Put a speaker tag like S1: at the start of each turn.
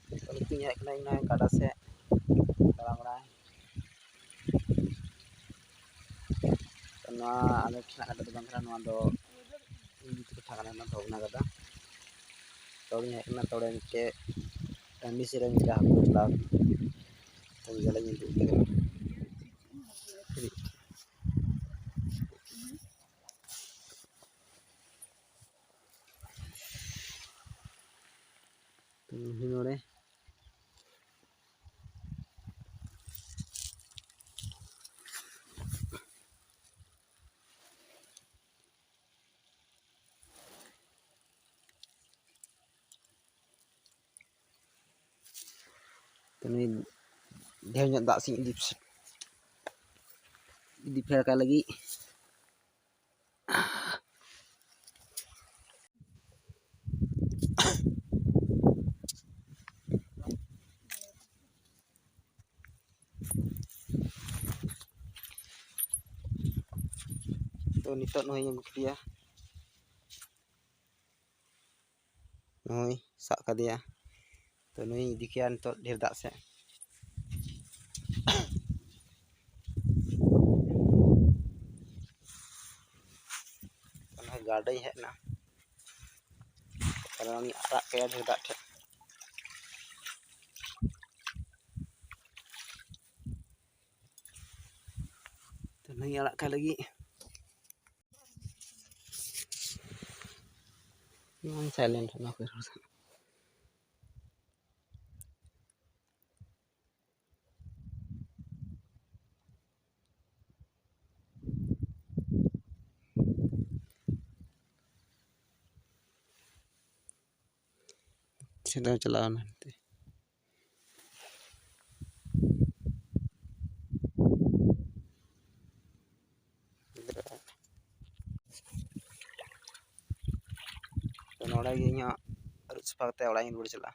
S1: तो ᱱᱤᱛᱚᱜ ᱦᱮᱡ ᱠᱟᱱᱟ ᱤᱧ ᱜᱟᱰᱟ ᱥᱮᱫ ᱫᱟᱬᱟ ᱵᱟᱲᱟᱭ ᱛᱚ ᱱᱚᱣᱟ ᱟᱞᱮ ᱴᱷᱮᱱᱟᱜ ᱜᱟᱰᱟ ᱫᱚ ᱵᱟᱝ ᱠᱟᱱᱟ ᱱᱚᱣᱟ ᱫᱚ ᱤᱧ ᱴᱚᱴᱷᱟ ᱠᱟᱱᱟ ᱱᱚᱣᱟ ᱵᱷᱚᱜᱽᱱᱟ ᱜᱟᱰᱟ ᱛᱚᱲᱤᱧ ᱦᱮᱡ ᱠᱟᱱᱟ ᱛᱚᱲᱮ ᱢᱤᱫᱴᱮᱡ ᱴᱟᱺᱰᱤ ᱥᱮᱫ ᱨᱮ ᱢᱤᱫᱴᱮᱡ ᱦᱟᱹᱠᱩ ᱪᱟᱞᱟᱣ ᱛᱚ ᱡᱟᱞᱤᱧ ᱩᱫᱩᱜ ᱟᱯᱮ ᱠᱟᱱᱟ नोड़े तो ढेर दाग से इदी फेरका लगी तो नित नई अगू किया नई साब कदिया तो नई इदी किया नित ढेर दाग से गाड़ी हेना कारण आड़ा के ढेर दाग ठे तो नई आड़ा के लगी साइलेंट ना फिर सीधा चलाओ ना तो नोड़ा गे इन सफा कते ओड़ा रुआड़ चला